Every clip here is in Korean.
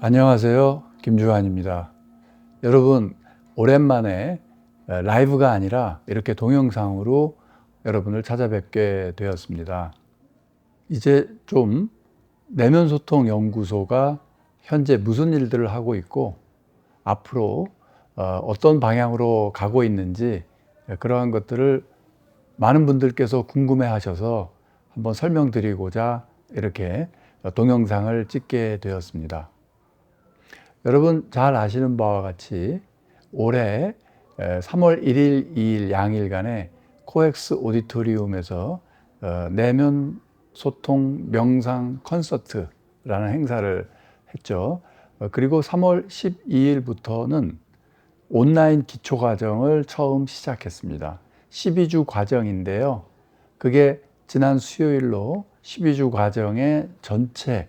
안녕하세요. 김주환입니다. 여러분, 오랜만에 라이브가 아니라 이렇게 동영상으로 여러분을 찾아뵙게 되었습니다. 이제 좀 내면소통연구소가 현재 무슨 일들을 하고 있고 앞으로 어떤 방향으로 가고 있는지 그러한 것들을 많은 분들께서 궁금해 하셔서 한번 설명드리고자 이렇게 동영상을 찍게 되었습니다. 여러분 잘 아시는 바와 같이 올해 3월 1일, 2일 양일간의 코엑스 오디토리움에서 내면 소통 명상 콘서트라는 행사를 했죠. 그리고 3월 12일부터는 온라인 기초 과정을 처음 시작했습니다. 12주 과정인데요. 그게 지난 수요일로 12주 과정의 전체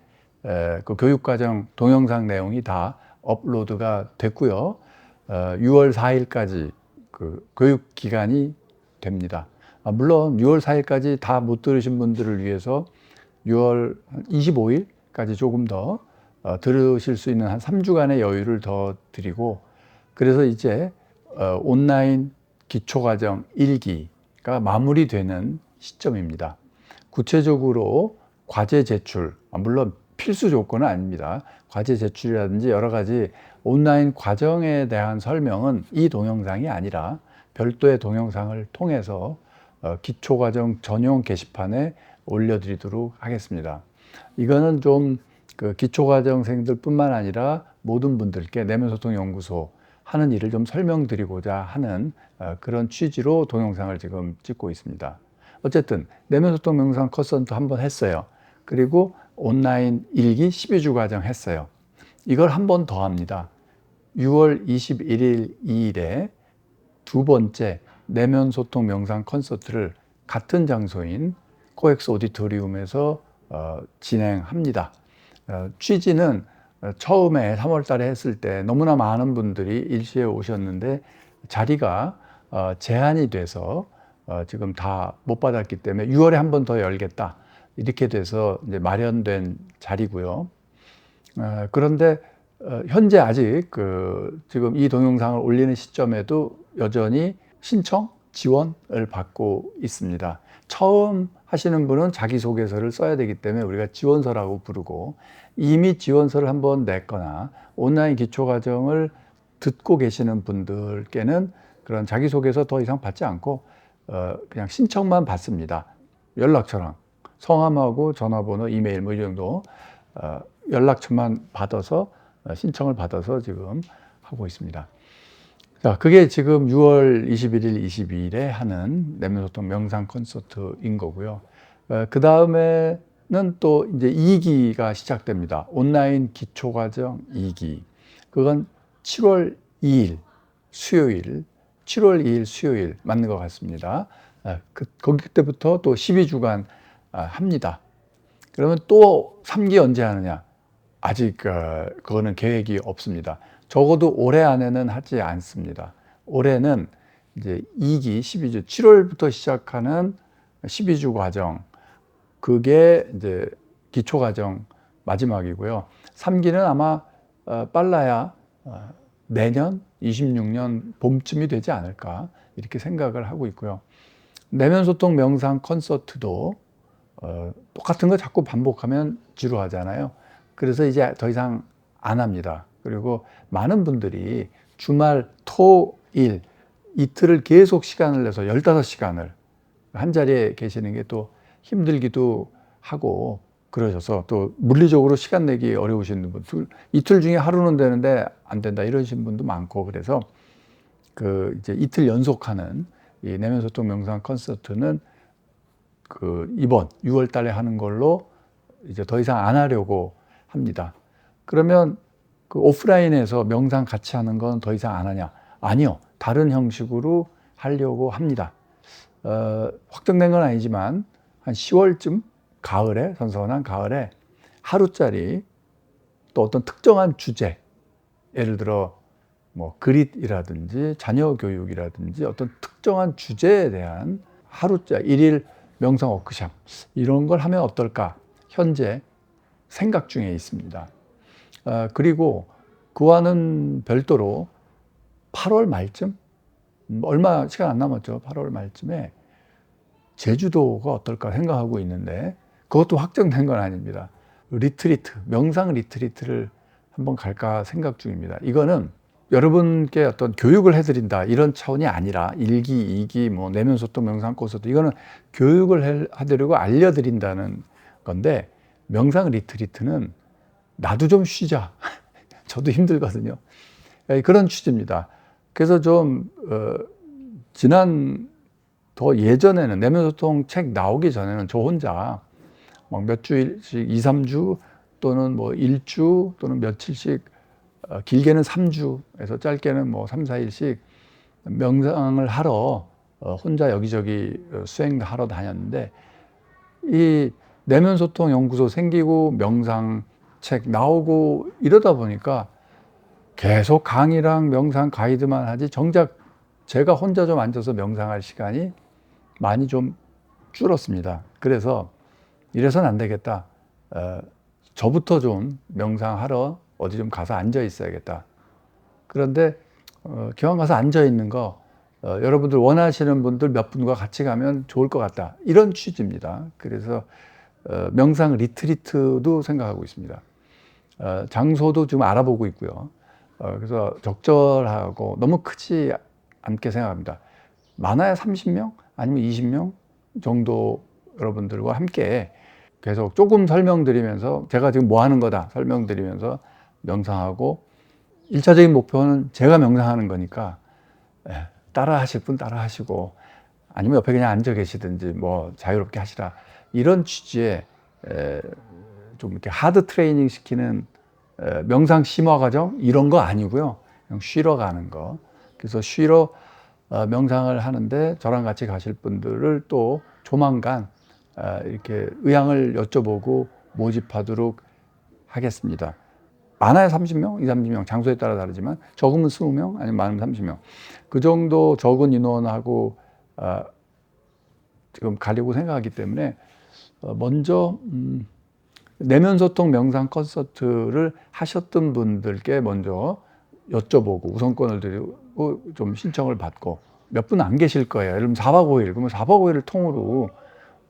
그 교육과정 동영상 내용이 다 업로드가 됐고요. 6월 4일까지 그 교육 기간이 됩니다. 물론 6월 4일까지 다 못 들으신 분들을 위해서 6월 25일까지 조금 더 들으실 수 있는 한 3주간의 여유를 더 드리고, 그래서 이제 온라인 기초과정 1기가 마무리되는 시점입니다. 구체적으로 과제 제출, 물론 필수 조건은 아닙니다. 과제 제출이라든지 여러 가지 온라인 과정에 대한 설명은 이 동영상이 아니라 별도의 동영상을 통해서 기초과정 전용 게시판에 올려드리도록 하겠습니다. 이거는 좀 그 기초과정생들 뿐만 아니라 모든 분들께 내면소통연구소 하는 일을 좀 설명드리고자 하는 그런 취지로 동영상을 지금 찍고 있습니다. 어쨌든 내면소통 명상 콘서트 한번 했어요. 그리고 온라인 1기 12주 과정 했어요. 이걸 한 번 더 합니다. 6월 21일, 2일에 두 번째 내면소통 명상 콘서트를 같은 장소인 코엑스 오디토리움에서 진행합니다. 취지는 처음에 3월 달에 했을 때 너무나 많은 분들이 일시에 오셨는데 자리가 제한이 돼서 지금 다 못 받았기 때문에 6월에 한 번 더 열겠다, 이렇게 돼서 이제 마련된 자리고요. 그런데 현재 아직 지금 이 동영상을 올리는 시점에도 여전히 신청 지원을 받고 있습니다. 처음 하시는 분은 자기소개서를 써야 되기 때문에 우리가 지원서라고 부르고, 이미 지원서를 한번 냈거나 온라인 기초과정을 듣고 계시는 분들께는 그런 자기소개서 더 이상 받지 않고 그냥 신청만 받습니다. 연락처랑 성함하고 전화번호, 이메일 뭐 이 정도 연락처만 받아서 신청을 받아서 지금 하고 있습니다. 자, 그게 지금 6월 21일, 22일에 하는 내면소통 명상 콘서트인 거고요. 그 다음에는 또 이제 2기가 시작됩니다. 온라인 기초과정 2기. 그건 7월 2일 수요일, 7월 2일 수요일 맞는 것 같습니다. 거기 때부터 또 12주간 합니다. 그러면 또 3기 언제 하느냐? 아직 그거는 계획이 없습니다. 적어도 올해 안에는 하지 않습니다. 올해는 이제 2기 12주, 7월부터 시작하는 12주 과정, 그게 이제 기초 과정 마지막이고요. 3기는 아마 빨라야 내년 26년 봄쯤이 되지 않을까, 이렇게 생각을 하고 있고요. 내면소통 명상 콘서트도 똑같은 거 자꾸 반복하면 지루하잖아요. 그래서 이제 더 이상 안 합니다. 그리고 많은 분들이 주말, 토, 일 이틀을 계속 시간을 내서 15시간을 한 자리에 계시는 게 또 힘들기도 하고 그러셔서, 또 물리적으로 시간 내기 어려우신 분들, 이틀 중에 하루는 되는데 안 된다 이러신 분도 많고, 그래서 이제 이틀 연속하는 이 내면소통 명상 콘서트는 이번 6월 달에 하는 걸로 이제 더 이상 안 하려고 합니다. 그러면 오프라인에서 명상 같이 하는 건 더 이상 안 하냐? 아니요. 다른 형식으로 하려고 합니다. 확정된 건 아니지만 한 10월쯤, 가을에, 선선한 가을에 하루짜리 또 어떤 특정한 주제, 예를 들어 뭐 그릿이라든지 자녀 교육이라든지 어떤 특정한 주제에 대한 하루짜리 1일 명상 워크샵, 이런 걸 하면 어떨까 현재 생각 중에 있습니다. 그리고 그와는 별도로 8월 말쯤, 얼마 시간 안 남았죠. 8월 말쯤에 제주도가 어떨까 생각하고 있는데, 그것도 확정된 건 아닙니다. 리트리트, 명상 리트리트를 한번 갈까 생각 중입니다. 이거는 여러분께 어떤 교육을 해드린다 이런 차원이 아니라 1기, 2기, 뭐 내면소통, 명상 코스도 이거는 교육을 해드리고 알려드린다는 건데, 명상 리트리트는 나도 좀 쉬자. 저도 힘들거든요. 그런 취지입니다. 그래서 좀 지난 더 예전에는 내면소통 책 나오기 전에는 저 혼자 막 몇 주일씩 2, 3주 또는 뭐 1주 또는 며칠씩, 길게는 3주에서 짧게는 뭐 3, 4일씩 명상을 하러 혼자 여기저기 수행도 하러 다녔는데, 이 내면소통 연구소 생기고 명상 책 나오고 이러다 보니까 계속 강의랑 명상 가이드만 하지 정작 제가 혼자 좀 앉아서 명상할 시간이 많이 좀 줄었습니다. 그래서 이래서는 안 되겠다. 저부터 좀 명상하러 어디 좀 가서 앉아 있어야겠다. 그런데 기왕 가서 앉아 있는 거 여러분들 원하시는 분들 몇 분과 같이 가면 좋을 것 같다. 이런 취지입니다. 그래서 명상 리트리트도 생각하고 있습니다. 장소도 지금 알아보고 있고요. 그래서 적절하고 너무 크지 않게 생각합니다. 많아야 30명 아니면 20명 정도 여러분들과 함께 계속 조금 설명드리면서 제가 지금 뭐 하는 거다 설명드리면서 명상하고, 1차적인 목표는 제가 명상하는 거니까 따라 하실 분 따라 하시고, 아니면 옆에 그냥 앉아 계시든지 뭐 자유롭게 하시라, 이런 취지의 좀 이렇게 하드 트레이닝 시키는 명상 심화 과정 이런 거 아니고요. 그냥 쉬러 가는 거. 그래서 쉬러 명상을 하는데 저랑 같이 가실 분들을 또 조만간 이렇게 의향을 여쭤보고 모집하도록 하겠습니다. 많아야 30명, 2, 30명, 장소에 따라 다르지만 적으면 20명, 아니면 많으면 30명. 그 정도 적은 인원하고 지금 가려고 생각하기 때문에 먼저 내면소통 명상 콘서트를 하셨던 분들께 먼저 여쭤보고 우선권을 드리고 좀 신청을 받고, 몇 분 안 계실 거예요. 예를 들면 4박 5일, 그러면 4박 5일을 통으로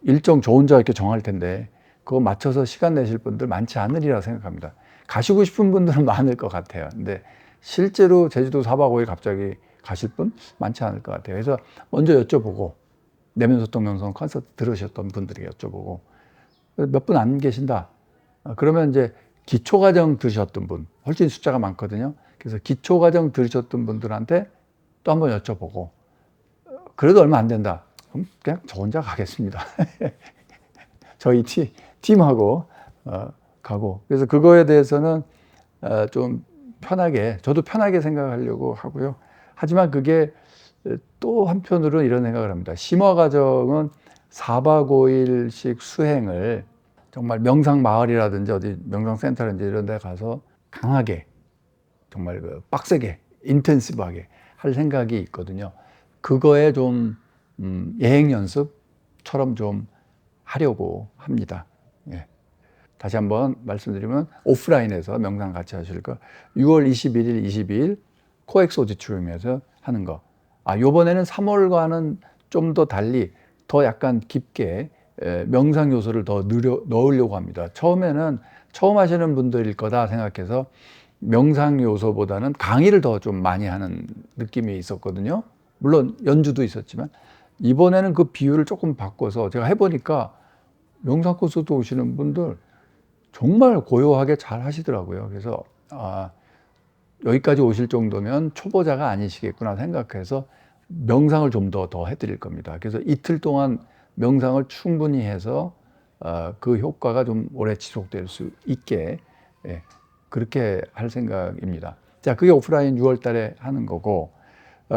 일정 저 혼자 이렇게 정할 텐데 그거 맞춰서 시간 내실 분들 많지 않으리라 생각합니다. 가시고 싶은 분들은 많을 것 같아요. 근데 실제로 제주도 4박 5일 갑자기 가실 분 많지 않을 것 같아요. 그래서 먼저 여쭤보고, 내면소통 명상 콘서트 들으셨던 분들에게 여쭤보고, 몇 분 안 계신다. 그러면 이제 기초과정 들으셨던 분, 훨씬 숫자가 많거든요. 그래서 기초과정 들으셨던 분들한테 또 한번 여쭤보고, 그래도 얼마 안 된다. 그럼 그냥 저 혼자 가겠습니다. 저희 팀하고 가고. 그래서 그거에 대해서는 좀 편하게, 저도 편하게 생각하려고 하고요. 하지만 그게 또 한편으로는 이런 생각을 합니다. 심화 과정은 4박 5일씩 수행을 정말 명상 마을이라든지 어디 명상센터라든지 이런 데 가서 강하게, 정말 빡세게, 인텐시브하게 할 생각이 있거든요. 그거에 좀 예행 연습처럼 좀 하려고 합니다. 예. 다시 한번 말씀드리면 오프라인에서 명상 같이 하실 거 6월 21일, 22일 코엑스 오디토리움에서 하는 거. 요번에는 3월과는 좀 더 달리 더 약간 깊게 명상 요소를 더 넣으려고 합니다. 처음에는 처음 하시는 분들일 거다 생각해서 명상 요소보다는 강의를 더 좀 많이 하는 느낌이 있었거든요. 물론 연주도 있었지만 이번에는 그 비율을 조금 바꿔서 제가 해보니까 명상 코스도 오시는 분들 정말 고요하게 잘 하시더라고요. 그래서 여기까지 오실 정도면 초보자가 아니시겠구나 생각해서 명상을 좀 더 해드릴 겁니다. 그래서 이틀 동안 명상을 충분히 해서 그 효과가 좀 오래 지속될 수 있게 그렇게 할 생각입니다. 자, 그게 오프라인 6월 달에 하는 거고,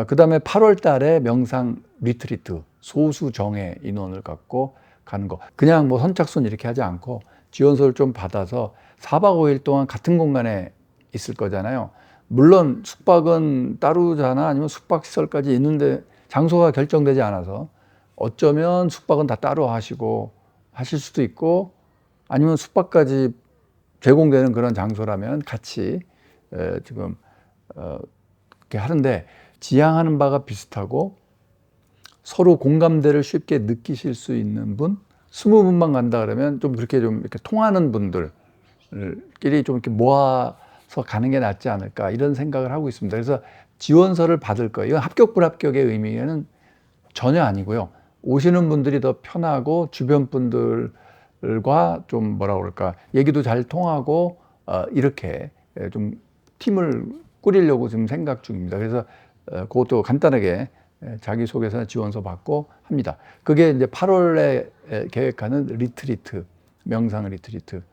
그 다음에 8월 달에 명상 리트리트 소수 정예 인원을 갖고 가는 거. 그냥 뭐 선착순 이렇게 하지 않고 지원서를 좀 받아서 4박 5일 동안 같은 공간에 있을 거잖아요. 물론 숙박은 따로잖아, 아니면 숙박시설까지 있는데 장소가 결정되지 않아서 어쩌면 숙박은 다 따로 하시고 하실 수도 있고, 아니면 숙박까지 제공되는 그런 장소라면 같이 지금 이렇게 하는데, 지향하는 바가 비슷하고 서로 공감대를 쉽게 느끼실 수 있는 분, 20분만 간다 그러면 좀 그렇게 좀 이렇게 통하는 분들끼리 좀 이렇게 모아서 가는 게 낫지 않을까, 이런 생각을 하고 있습니다. 그래서 지원서를 받을 거예요. 이건 합격 불합격의 의미는 전혀 아니고요. 오시는 분들이 더 편하고 주변 분들과 좀 뭐라 그럴까, 얘기도 잘 통하고 이렇게 좀 팀을 꾸리려고 지금 생각 중입니다. 그래서 그것도 간단하게 자기소개서 지원서 받고 합니다. 그게 이제 8월에 계획하는 리트리트, 명상 리트리트고,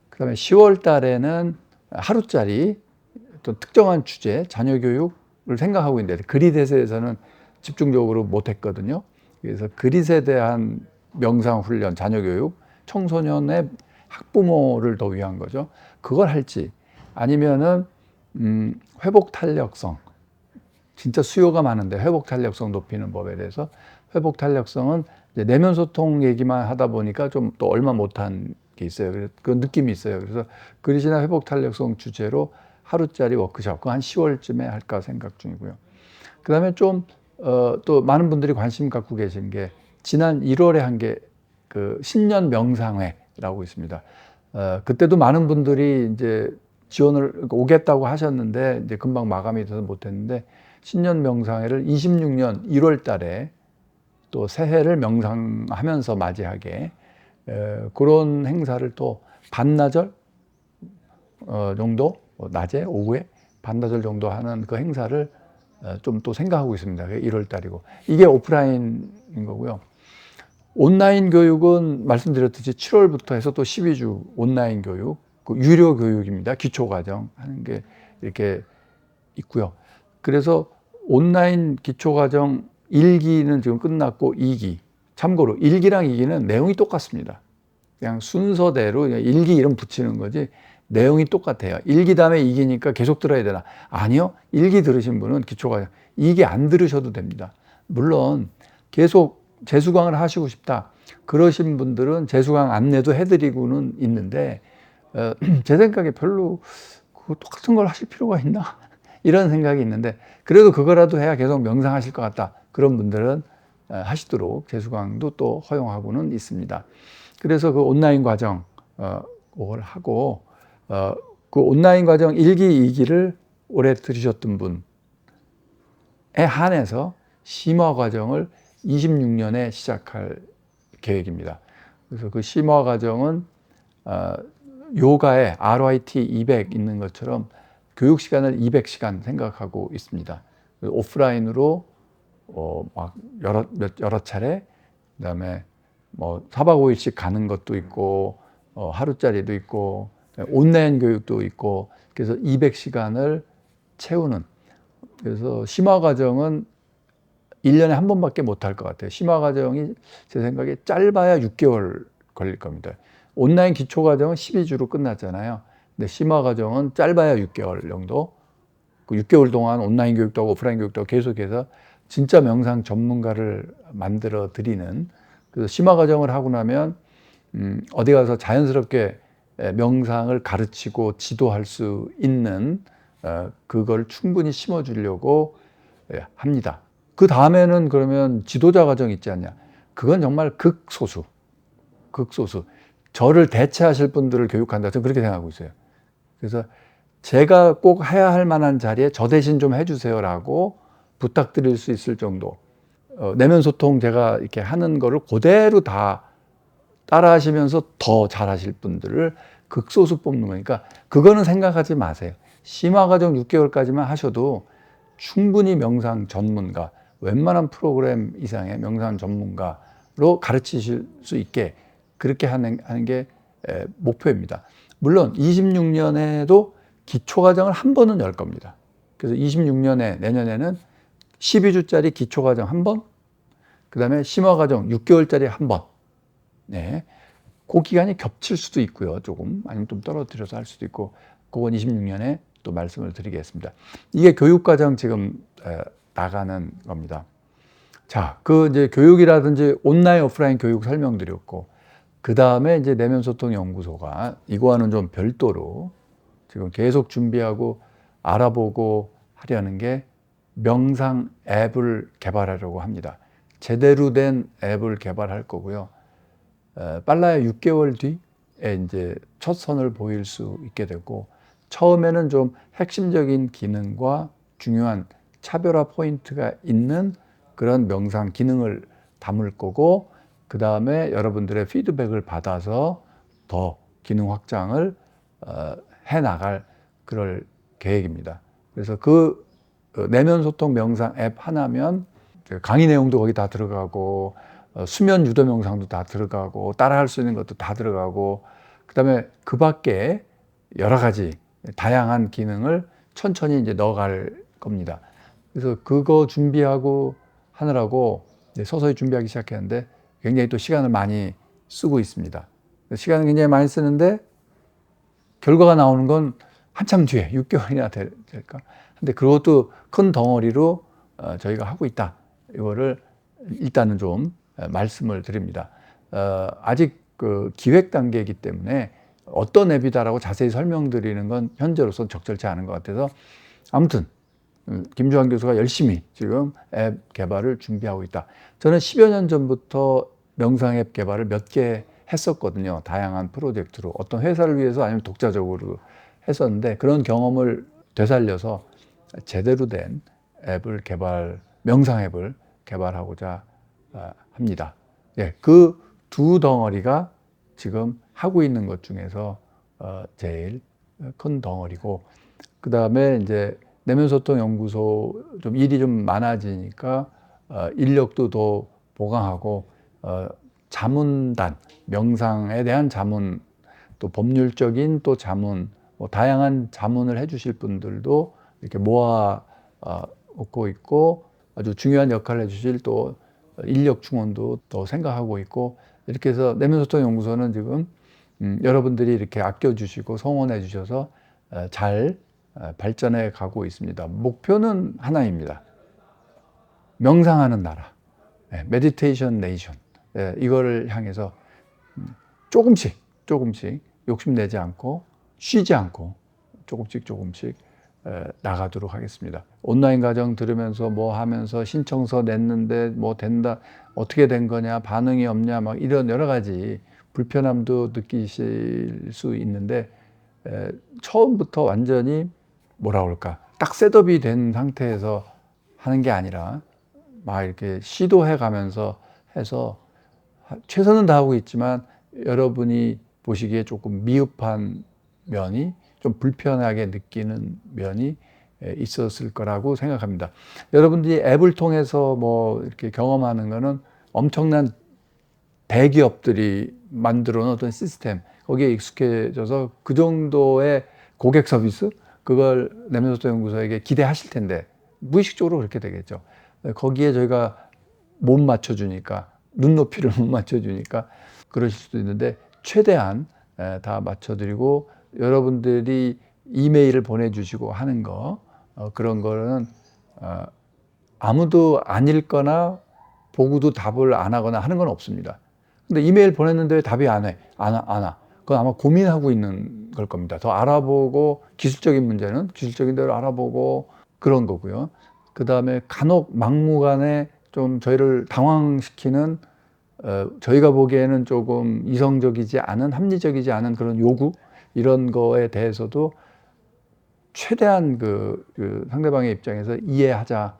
그다음에 10월 달에는 하루짜리 또 특정한 주제, 자녀 교육을 생각하고 있는데, 그릿에 대해서는 집중적으로 못했거든요. 그래서 그릿에 대한 명상 훈련, 자녀 교육, 청소년의 학부모를 더 위한 거죠. 그걸 할지, 아니면은 회복 탄력성, 진짜 수요가 많은데 회복 탄력성 높이는 법에 대해서, 회복 탄력성은 이제 내면 소통 얘기만 하다 보니까 좀 또 얼마 못한 게 있어요. 그 느낌이 있어요. 그래서 그릿이나 회복 탄력성 주제로 하루짜리 워크숍, 그거 한 10월쯤에 할까 생각 중이고요. 그 다음에 좀 또 많은 분들이 관심 갖고 계신 게, 지난 1월에 한 게 그 신년 명상회라고 있습니다. 그때도 많은 분들이 이제 지원을 오겠다고 하셨는데, 이제 금방 마감이 돼서 못했는데, 신년 명상회를 26년 1월 달에 또 새해를 명상하면서 맞이하게 그런 행사를 또 반나절 정도, 낮에 오후에 반나절 정도 하는 그 행사를 좀 또 생각하고 있습니다. 1월 달이고, 이게 오프라인인 거고요. 온라인 교육은 말씀드렸듯이 7월부터 해서 또 12주 온라인 교육, 그 유료 교육입니다. 기초과정 하는 게 이렇게 있고요. 그래서 온라인 기초과정 1기는 지금 끝났고 2기, 참고로 1기랑 2기는 내용이 똑같습니다. 그냥 순서대로 1기 이름 붙이는 거지 내용이 똑같아요. 1기 다음에 2기니까 계속 들어야 되나? 아니요. 1기 들으신 분은 기초과정, 2기 안 들으셔도 됩니다. 물론 계속 재수강을 하시고 싶다 그러신 분들은 재수강 안내도 해드리고는 있는데, 제 생각에 별로 그 똑같은 걸 하실 필요가 있나? 이런 생각이 있는데, 그래도 그거라도 해야 계속 명상하실 것 같다, 그런 분들은 하시도록 재수강도 또 허용하고는 있습니다. 그래서 그 온라인 과정 그걸 하고, 그 온라인 과정 1기, 2기를 올해 들으셨던 분에 한해서 심화 과정을 26년에 시작할 계획입니다. 그래서 그 심화 과정은 요가에 RYT 200 있는 것처럼 교육 시간을 200시간 생각하고 있습니다. 오프라인으로 막 여러 차례, 그다음에 뭐 4박 5일씩 가는 것도 있고, 하루짜리도 있고, 온라인 교육도 있고, 그래서 200시간을 채우는. 그래서 심화 과정은 1년에 한 번밖에 못 할 것 같아요. 심화 과정이 제 생각에 짧아야 6개월 걸릴 겁니다. 온라인 기초 과정은 12주로 끝났잖아요. 근데 심화 과정은 짧아야 6개월 정도. 그 6개월 동안 온라인 교육도 하고 오프라인 교육도 하고 계속해서 진짜 명상 전문가를 만들어 드리는, 그래서 심화 과정을 하고 나면 어디 가서 자연스럽게 명상을 가르치고 지도할 수 있는 그걸 충분히 심어주려고 합니다. 그 다음에는 그러면 지도자 과정 있지 않냐. 그건 정말 극소수. 저를 대체하실 분들을 교육한다, 저는 그렇게 생각하고 있어요. 그래서 제가 꼭 해야 할 만한 자리에 저 대신 좀 해주세요 라고 부탁드릴 수 있을 정도, 내면 소통 제가 이렇게 하는 거를 그대로 다 따라 하시면서 더 잘하실 분들을 극소수 뽑는 거니까, 그거는 생각하지 마세요. 심화 과정 6개월까지만 하셔도 충분히 명상 전문가, 웬만한 프로그램 이상의 명상 전문가로 가르치실 수 있게 그렇게 하는 게 목표입니다. 물론 26년에도 기초과정을 한 번은 열 겁니다. 그래서 26년에, 내년에는 12주짜리 기초과정 한 번, 그 다음에 심화과정 6개월짜리 한 번. 네. 그 기간이 겹칠 수도 있고요. 조금, 아니면 좀 떨어뜨려서 할 수도 있고, 그건 26년에 또 말씀을 드리겠습니다. 이게 교육과정 지금 나가는 겁니다. 자, 그 이제 교육이라든지 온라인, 오프라인 교육 설명드렸고, 그 다음에 이제 내면소통연구소가 이거와는 좀 별도로 지금 계속 준비하고 알아보고 하려는 게 명상 앱을 개발하려고 합니다. 제대로 된 앱을 개발할 거고요. 빨라야 6개월 뒤에 이제 첫 선을 보일 수 있게 되고, 처음에는 좀 핵심적인 기능과 중요한 차별화 포인트가 있는 그런 명상 기능을 담을 거고, 그 다음에 여러분들의 피드백을 받아서 더 기능 확장을 해 나갈 그럴 계획입니다. 그래서 그 내면 소통 명상 앱 하나면 강의 내용도 거기 다 들어가고, 수면 유도 명상도 다 들어가고, 따라할 수 있는 것도 다 들어가고, 그 다음에 그 밖에 여러 가지 다양한 기능을 천천히 이제 넣어갈 겁니다. 그래서 그거 준비하고 하느라고 서서히 준비하기 시작했는데 굉장히 또 시간을 많이 쓰고 있습니다. 시간을 굉장히 많이 쓰는데 결과가 나오는 건 한참 뒤에 6개월이나 될까. 근데 그것도 큰 덩어리로 저희가 하고 있다. 이거를 일단은 좀 말씀을 드립니다. 아직 그 기획 단계이기 때문에 어떤 앱이다라고 자세히 설명드리는 건 현재로서는 적절치 않은 것 같아서, 아무튼 김주환 교수가 열심히 지금 앱 개발을 준비하고 있다. 저는 10여 년 전부터 명상 앱 개발을 몇 개 했었거든요. 다양한 프로젝트로. 어떤 회사를 위해서 아니면 독자적으로 했었는데, 그런 경험을 되살려서 제대로 된 앱을 명상 앱을 개발하고자 합니다. 예, 그 두 덩어리가 지금 하고 있는 것 중에서 제일 큰 덩어리고, 그 다음에 이제 내면소통연구소 좀 일이 좀 많아지니까 인력도 더 보강하고, 자문단, 명상에 대한 자문, 또 법률적인 또 자문, 뭐 다양한 자문을 해주실 분들도 이렇게 모아 놓고 있고, 아주 중요한 역할을 해주실 또 인력 충원도 더 생각하고 있고, 이렇게 해서 내면소통연구소는 지금 여러분들이 이렇게 아껴주시고 성원해 주셔서 잘 발전해 가고 있습니다. 목표는 하나입니다. 명상하는 나라, 메디테이션 네이션, 이거를 향해서 조금씩 욕심내지 않고 쉬지 않고 조금씩 나가도록 하겠습니다. 온라인 과정 들으면서 뭐 하면서 신청서 냈는데 뭐 된다, 어떻게 된 거냐, 반응이 없냐, 막 이런 여러 가지 불편함도 느끼실 수 있는데, 처음부터 완전히 뭐라 그럴까, 딱 셋업이 된 상태에서 하는 게 아니라 막 이렇게 시도해 가면서 해서 최선은 다하고 있지만 여러분이 보시기에 조금 미흡한 면이, 좀 불편하게 느끼는 면이 있었을 거라고 생각합니다. 여러분들이 앱을 통해서 뭐 이렇게 경험하는 거는 엄청난 대기업들이 만들어 놓은 어떤 시스템, 거기에 익숙해져서 그 정도의 고객 서비스, 그걸 내면소통연구소에게 기대하실 텐데 무의식적으로 그렇게 되겠죠. 거기에 저희가 못 맞춰주니까, 눈높이를 못 맞춰주니까 그러실 수도 있는데, 최대한 다 맞춰드리고, 여러분들이 이메일을 보내주시고 하는 거, 그런 거는 아무도 안 읽거나 보고도 답을 안 하거나 하는 건 없습니다. 근데 이메일 보냈는데 왜 답이 안 와? 그건 아마 고민하고 있는 걸 겁니다. 더 알아보고, 기술적인 문제는 기술적인 대로 알아보고 그런 거고요. 그 다음에 간혹 막무가내 좀 저희를 당황시키는, 저희가 보기에는 조금 이성적이지 않은, 합리적이지 않은 그런 요구, 이런 거에 대해서도 최대한 그 상대방의 입장에서 이해하자,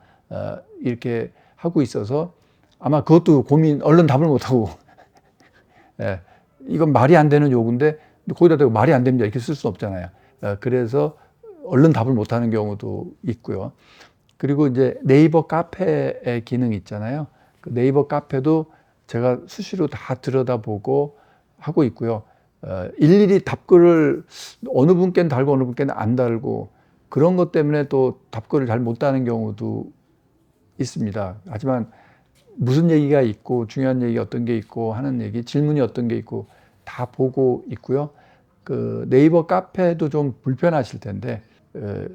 이렇게 하고 있어서 아마 그것도 얼른 답을 못하고 이건 말이 안 되는 요구인데 거기다 대고 말이 안 됩니다 이렇게 쓸 수 없잖아요. 그래서 얼른 답을 못하는 경우도 있고요. 그리고 이제 네이버 카페의 기능 있잖아요. 그 네이버 카페도 제가 수시로 다 들여다보고 하고 있고요. 일일이 답글을 어느 분께는 달고 어느 분께는 안 달고, 그런 것 때문에 또 답글을 잘 못 다는 경우도 있습니다. 하지만 무슨 얘기가 있고, 중요한 얘기 어떤 게 있고, 하는 얘기, 질문이 어떤 게 있고 다 보고 있고요. 그 네이버 카페도 좀 불편하실 텐데,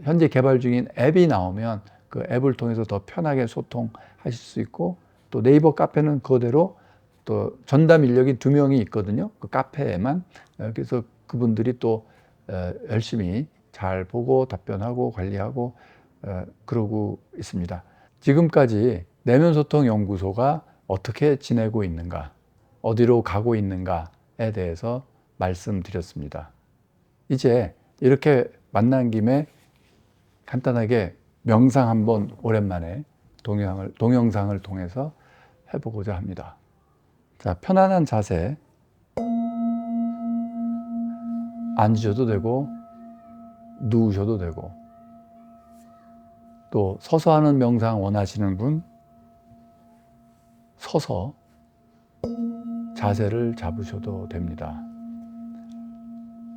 현재 개발 중인 앱이 나오면 그 앱을 통해서 더 편하게 소통하실 수 있고, 또 네이버 카페는 그대로 또 전담 인력이 2명이 있거든요. 그 카페에만. 그래서 그분들이 또 열심히 잘 보고 답변하고 관리하고 그러고 있습니다. 지금까지 내면소통연구소가 어떻게 지내고 있는가, 어디로 가고 있는가에 대해서 말씀드렸습니다. 이제 이렇게 만난 김에 간단하게 명상 한번 오랜만에 동영상을 통해서 해보고자 합니다. 자, 편안한 자세, 앉으셔도 되고 누우셔도 되고, 또 서서 하는 명상 원하시는 분 서서 자세를 잡으셔도 됩니다.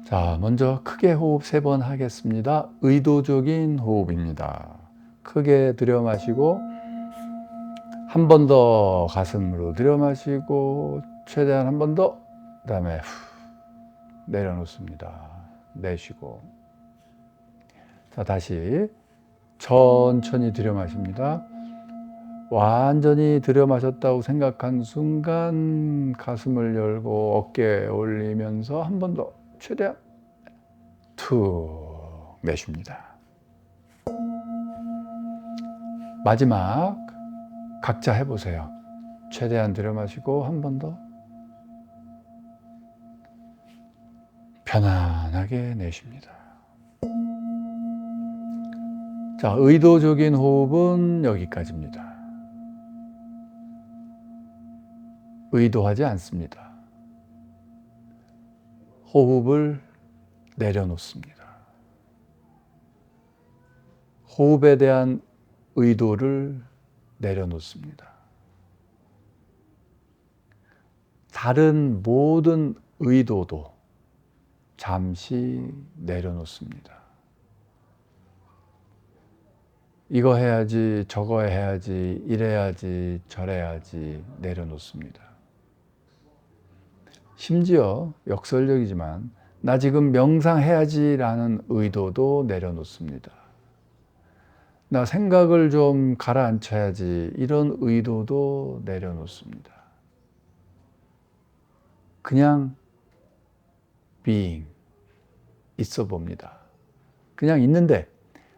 자, 먼저 크게 호흡 3번 하겠습니다. 의도적인 호흡입니다. 크게 들여 마시고 한 번 더 가슴으로 들여 마시고 최대한 한 번 더, 그 다음에 내려놓습니다. 내쉬고. 자, 다시 천천히 들여 마십니다. 완전히 들여 마셨다고 생각한 순간 가슴을 열고 어깨 올리면서 한 번 더 최대한 툭 내쉽니다. 마지막 각자 해보세요. 최대한 들여 마시고 한 번 더 편안하게 내쉽니다. 자, 의도적인 호흡은 여기까지입니다. 의도하지 않습니다. 호흡을 내려놓습니다. 호흡에 대한 의도를 내려놓습니다. 다른 모든 의도도 잠시 내려놓습니다. 이거 해야지, 저거 해야지, 이래야지, 저래야지 내려놓습니다. 심지어 역설적이지만 나 지금 명상해야지 라는 의도도 내려놓습니다. 나 생각을 좀 가라앉혀야지 이런 의도도 내려놓습니다. 그냥 being, 있어 봅니다. 그냥 있는데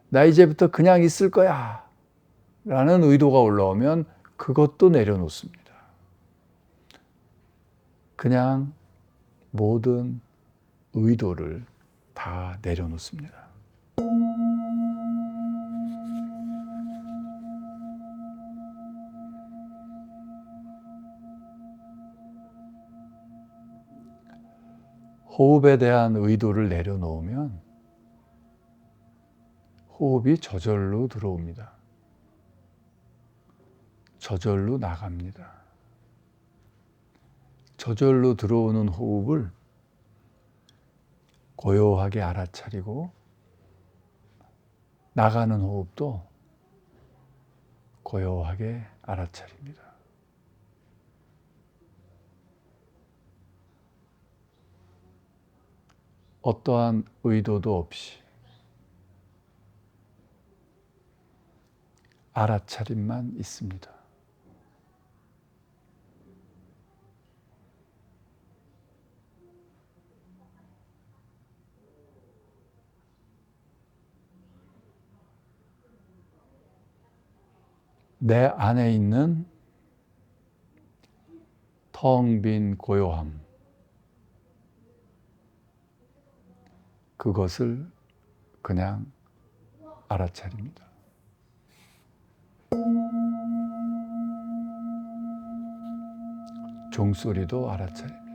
나 이제부터 그냥 있을 거야 라는 의도가 올라오면 그것도 내려놓습니다. 그냥 모든 의도를 다 내려놓습니다. 호흡에 대한 의도를 내려놓으면 호흡이 저절로 들어옵니다. 저절로 나갑니다. 저절로 들어오는 호흡을 고요하게 알아차리고 나가는 호흡도 고요하게 알아차립니다. 어떠한 의도도 없이 알아차림만 있습니다. 내 안에 있는 텅 빈 고요함, 그것을 그냥 알아차립니다. 종소리도 알아차립니다.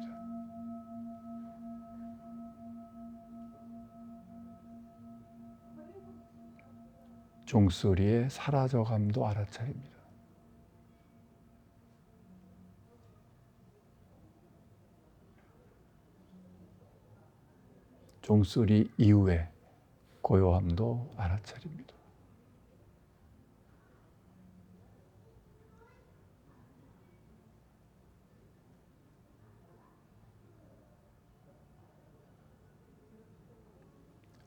종소리의 사라져감도 알아차립니다. 종소리 이후에 고요함도 알아차립니다.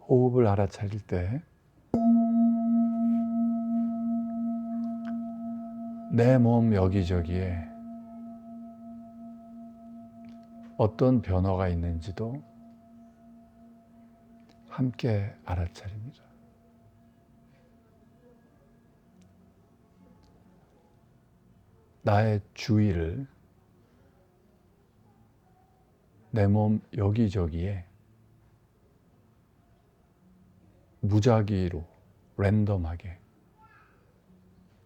호흡을 알아차릴 때 내 몸 여기저기에 어떤 변화가 있는지도 함께 알아차립니다. 나의 주의를 내 몸 여기저기에 무작위로 랜덤하게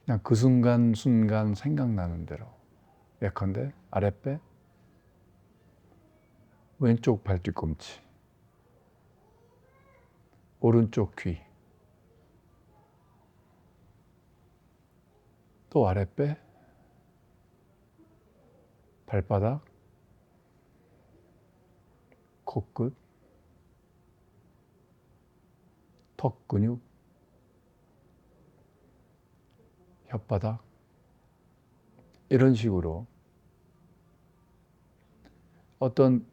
그냥 그 순간 생각나는 대로, 예컨대 아랫배, 왼쪽 발뒤꿈치, 오른쪽 귀, 또 아랫배, 발바닥, 코끝, 턱 근육, 혓바닥, 이런 식으로 어떤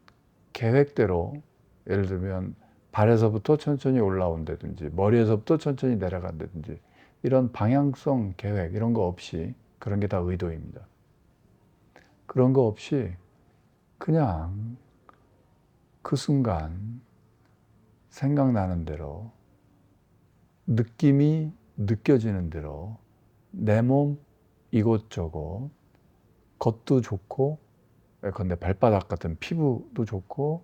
계획대로, 예를 들면 발에서부터 천천히 올라온다든지 머리에서부터 천천히 내려간다든지 이런 방향성 계획 이런 거 없이, 그런 게 다 의도입니다. 그런 거 없이 그냥 그 순간 생각나는 대로, 느낌이 느껴지는 대로 내 몸 이곳저곳, 겉도 좋고, 예컨대 발바닥 같은 피부도 좋고,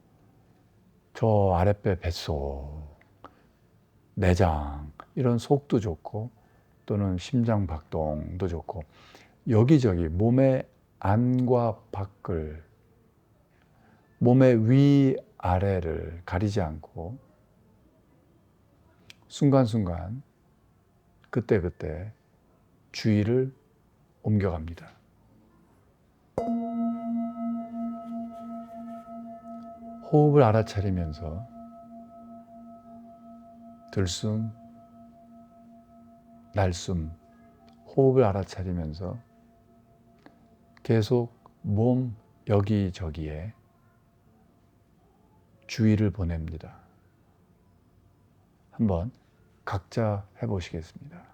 저 아랫배 뱃속, 내장, 이런 속도 좋고, 또는 심장 박동도 좋고, 여기저기 몸의 안과 밖을, 몸의 위아래를 가리지 않고 순간순간 그때그때 주의를 옮겨갑니다. 호흡을 알아차리면서 들숨, 날숨, 호흡을 알아차리면서 계속 몸 여기저기에 주의를 보냅니다. 한번 각자 해보시겠습니다.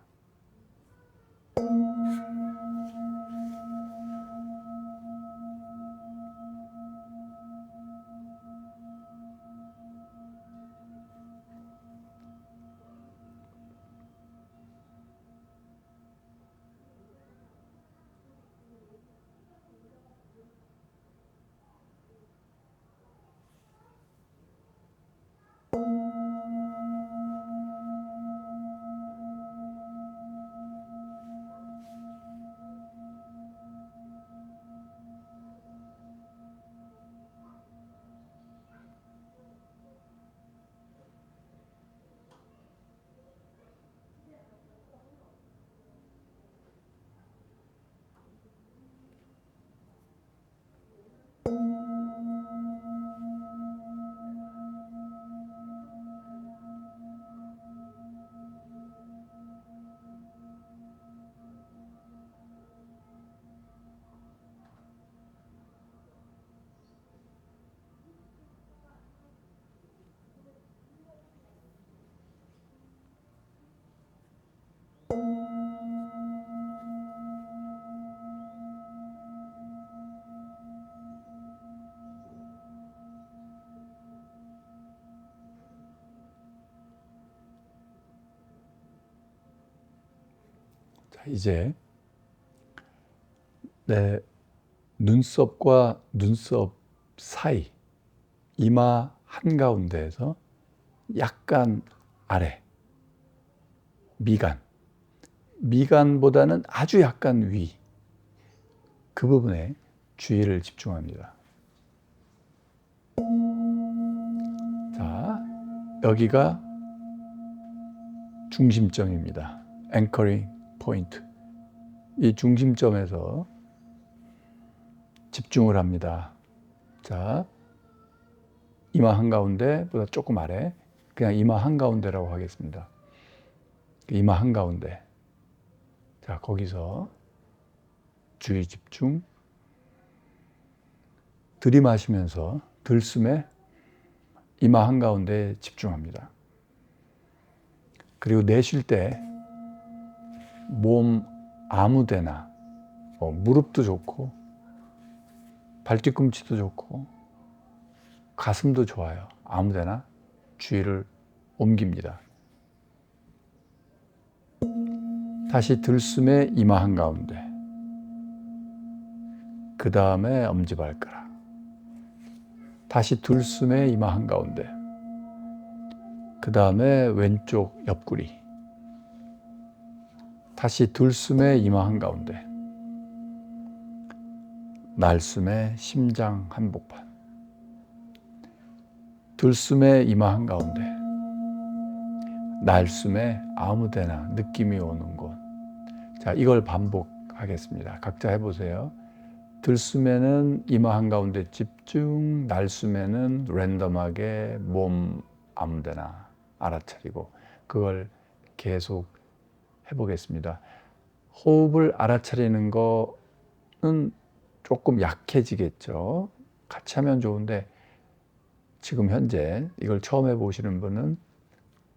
자, 이제 내 눈썹과 눈썹 사이, 이마 한가운데에서 약간 아래, 미간보다는 아주 약간 위, 그 부분에 주의를 집중합니다. 자, 여기가 중심점입니다. 앵커링 포인트. 이 중심점에서 집중을 합니다. 자, 이마 한가운데보다 조금 아래, 그냥 이마 한가운데라고 하겠습니다. 이마 한가운데. 자, 거기서 주의 집중. 들이마시면서 들숨에 이마 한가운데에 집중합니다. 그리고 내쉴 때 몸 아무 데나, 무릎도 좋고 발뒤꿈치도 좋고 가슴도 좋아요. 아무데나 주의를 옮깁니다. 다시 들숨에 이마 한가운데, 그 다음에 엄지발가락, 다시 들숨에 이마 한가운데, 그 다음에 왼쪽 옆구리, 다시 들숨에 이마 한가운데, 날숨에 심장 한복판, 들숨에 이마 한가운데, 날숨에 아무데나 느낌이 오는 곳. 자, 이걸 반복하겠습니다. 각자 해보세요. 들숨에는 이마 한가운데 집중, 날숨에는 랜덤하게 몸 아무데나 알아차리고, 그걸 계속 해보겠습니다. 호흡을 알아차리는 거는 조금 약해지겠죠. 같이 하면 좋은데, 지금 현재 이걸 처음 해보시는 분은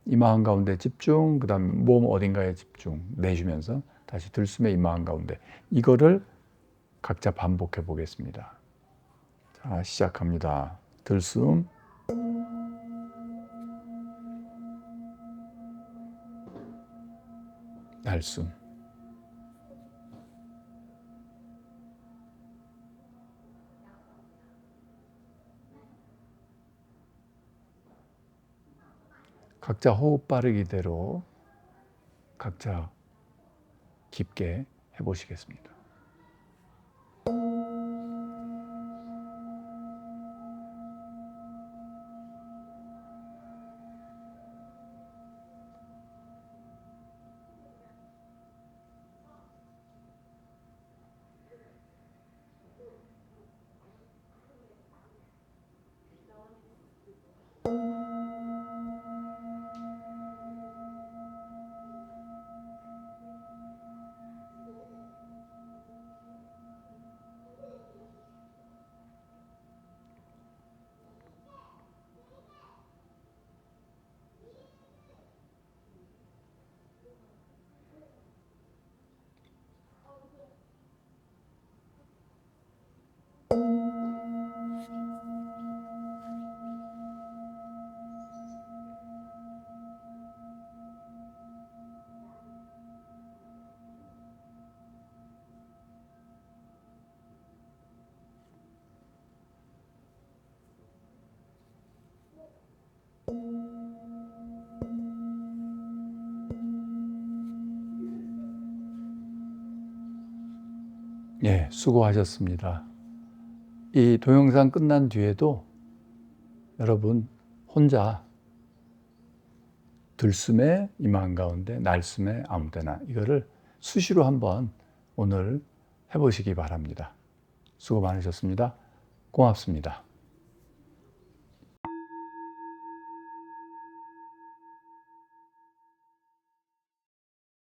이마 한가운데 집중, 그 다음 몸 어딘가에 집중 내쉬면서 다시 들숨에 이마 한가운데, 이거를 각자 반복해 보겠습니다. 자, 시작합니다. 들숨, 날숨, 각자 호흡 빠르기대로 각자 깊게 해보시겠습니다. 예, 수고하셨습니다. 이 동영상 끝난 뒤에도 여러분 혼자 들숨에 이마 한가운데, 날숨에 아무데나, 이거를 수시로 한번 오늘 해보시기 바랍니다. 수고 많으셨습니다. 고맙습니다.